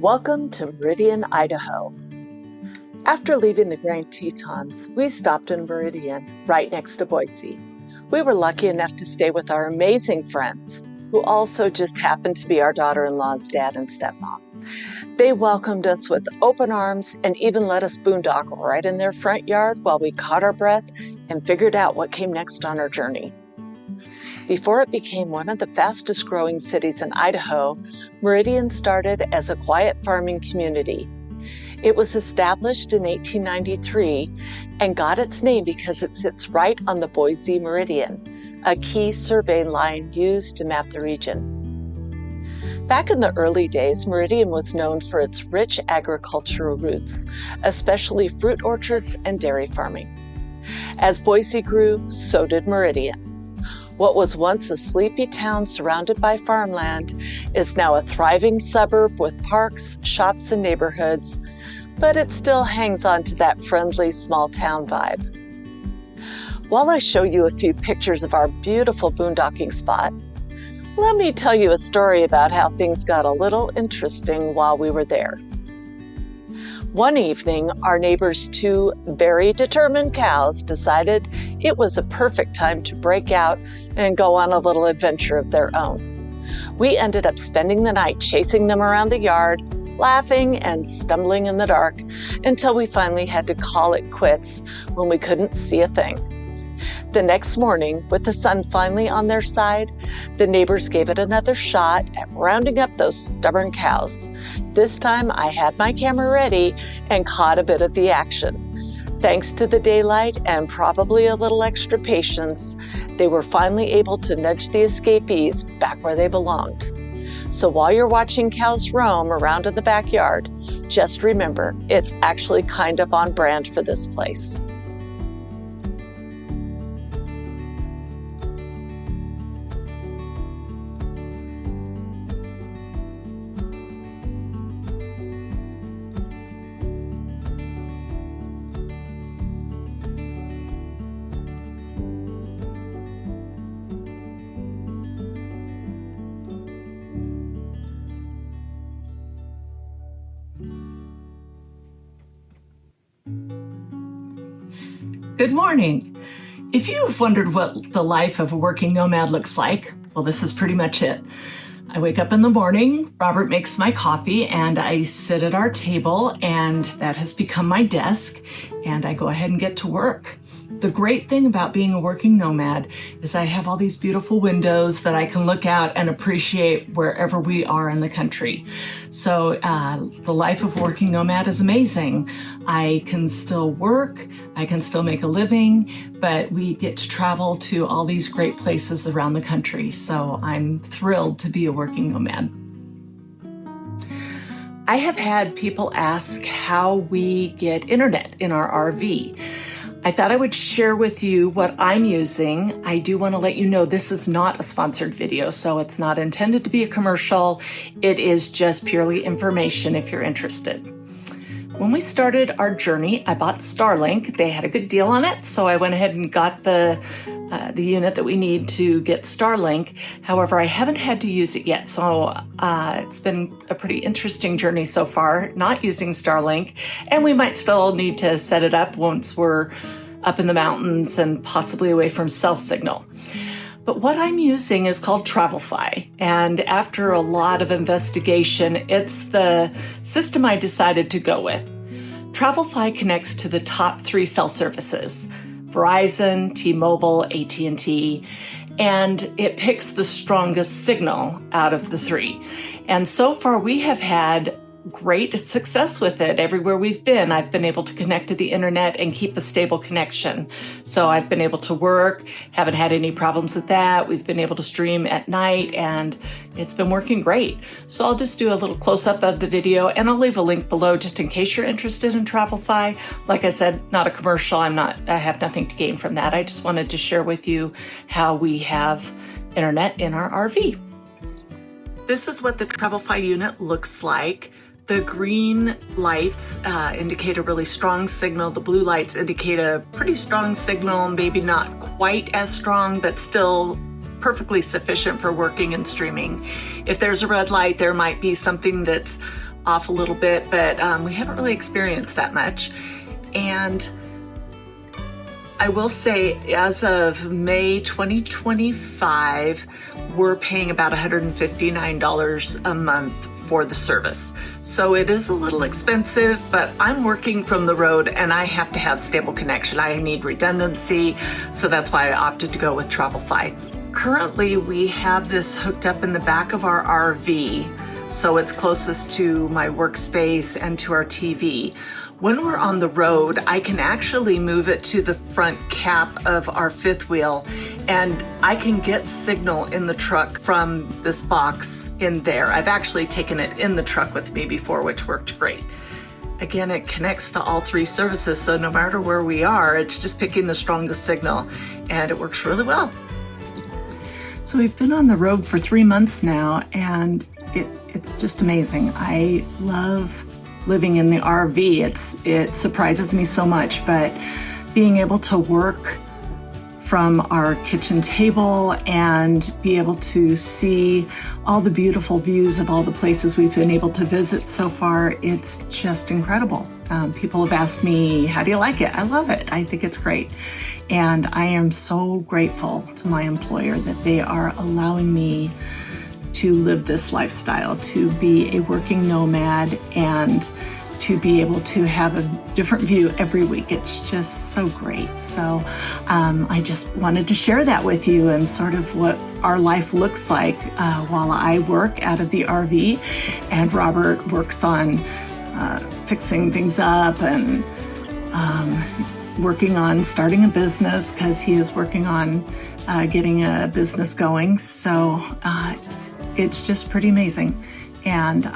Welcome to Meridian, Idaho. After leaving the Grand Tetons, we stopped in Meridian, right next to Boise. We were lucky enough to stay with our amazing friends, who also just happened to be our daughter-in-law's dad and stepmom. They welcomed us with open arms and even let us boondoggle right in their front yard while we caught our breath and figured out what came next on our journey. Before it became one of the fastest growing cities in Idaho, Meridian started as a quiet farming community. It was established in 1893 and got its name because it sits right on the Boise Meridian, a key survey line used to map the region. Back in the early days, Meridian was known for its rich agricultural roots, especially fruit orchards and dairy farming. As Boise grew, so did Meridian. What was once a sleepy town surrounded by farmland is now a thriving suburb with parks, shops, and neighborhoods, but it still hangs on to that friendly small town vibe. While I show you a few pictures of our beautiful boondocking spot, let me tell you a story about how things got a little interesting while we were there. One evening, our neighbor's two very determined cows decided it was a perfect time to break out and go on a little adventure of their own. We ended up spending the night chasing them around the yard, laughing and stumbling in the dark until we finally had to call it quits when we couldn't see a thing. The next morning, with the sun finally on their side, the neighbors gave it another shot at rounding up those stubborn cows. This time I had my camera ready and caught a bit of the action. Thanks to the daylight and probably a little extra patience, they were finally able to nudge the escapees back where they belonged. So while you're watching cows roam around in the backyard, just remember, it's actually kind of on brand for this place. Good morning. If you've wondered what the life of a working nomad looks like, well, this is pretty much it. I wake up in the morning, Robert makes my coffee, and I sit at our table, and that has become my desk, and I go ahead and get to work. The great thing about being a working nomad is I have all these beautiful windows that I can look out and appreciate wherever we are in the country. So the life of a working nomad is amazing. I can still work, I can still make a living, but we get to travel to all these great places around the country. So I'm thrilled to be a working nomad. I have had people ask how we get internet in our RV. I thought I would share with you what I'm using. I do want to let you know this is not a sponsored video, so it's not intended to be a commercial. It is just purely information if you're interested. When we started our journey, I bought Starlink. They had a good deal on it, so I went ahead and got the unit that we need to get Starlink. However, I haven't had to use it yet, so it's been a pretty interesting journey so far, not using Starlink, and we might still need to set it up once we're up in the mountains and possibly away from cell signal. But what I'm using is called Travelfy, and after a lot of investigation, it's the system I decided to go with. Travelfy connects to the top 3 cell services: Verizon, T-Mobile, AT&T, and it picks the strongest signal out of the 3. And so far we have had great success with it. Everywhere we've been, I've been able to connect to the internet and keep a stable connection. So I've been able to work, haven't had any problems with that. We've been able to stream at night, and it's been working great. So I'll just do a little close-up of the video, and I'll leave a link below just in case you're interested in Travelfy. Like I said, not a commercial. I have nothing to gain from that. I just wanted to share with you how we have internet in our RV. This is what the Travelfy unit looks like. The green lights indicate a really strong signal. The blue lights indicate a pretty strong signal, maybe not quite as strong, but still perfectly sufficient for working and streaming. If there's a red light, there might be something that's off a little bit, but we haven't really experienced that much. And I will say, as of May 2025, we're paying about $159 a month for the service. So it is a little expensive, but I'm working from the road and I have to have stable connection. I need redundancy, so that's why I opted to go with TravelFi. Currently, we have this hooked up in the back of our RV, so it's closest to my workspace and to our TV. When we're on the road, I can actually move it to the front cap of our fifth wheel, and I can get signal in the truck from this box in there. I've actually taken it in the truck with me before, which worked great. Again, it connects to all three services, so no matter where we are, it's just picking the strongest signal, and it works really well. So we've been on the road for 3 months now, and it's just amazing. I love living in the RV. It surprises me so much, but being able to work from our kitchen table and be able to see all the beautiful views of all the places we've been able to visit so far, it's just incredible. People have asked me, how do you like it? I love it. I think it's great. And I am so grateful to my employer that they are allowing me to live this lifestyle, to be a working nomad, and to be able to have a different view every week. It's just so great. So I just wanted to share that with you and sort of what our life looks like while I work out of the RV and Robert works on fixing things up and working on starting a business, because he is working on getting a business going. So it's just pretty amazing. And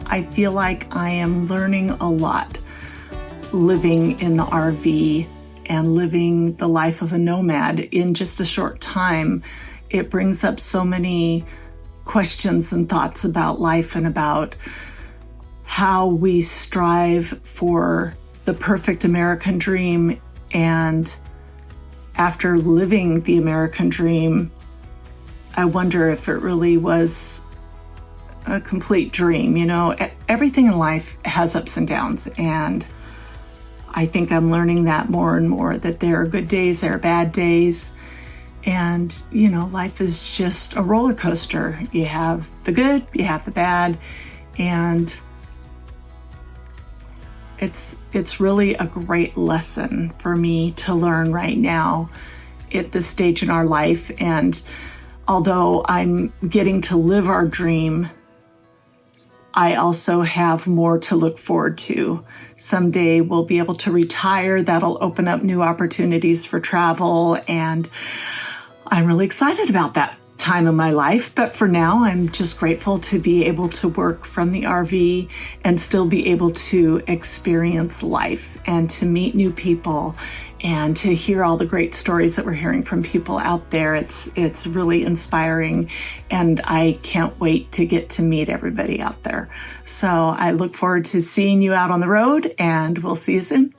I feel like I am learning a lot living in the RV and living the life of a nomad in just a short time. It brings up so many questions and thoughts about life and about how we strive for the perfect American dream. And after living the American dream, I wonder if it really was a complete dream. You know, everything in life has ups and downs, and I think I'm learning that more and more, that there are good days, there are bad days, and you know, life is just a roller coaster. You have the good, you have the bad, and it's really a great lesson for me to learn right now at this stage in our life. And although I'm getting to live our dream, I also have more to look forward to. Someday we'll be able to retire. That'll open up new opportunities for travel, and I'm really excited about that time of my life. But for now, I'm just grateful to be able to work from the RV and still be able to experience life and to meet new people and to hear all the great stories that we're hearing from people out there. It's really inspiring, and I can't wait to get to meet everybody out there. So I look forward to seeing you out on the road, and we'll see you soon.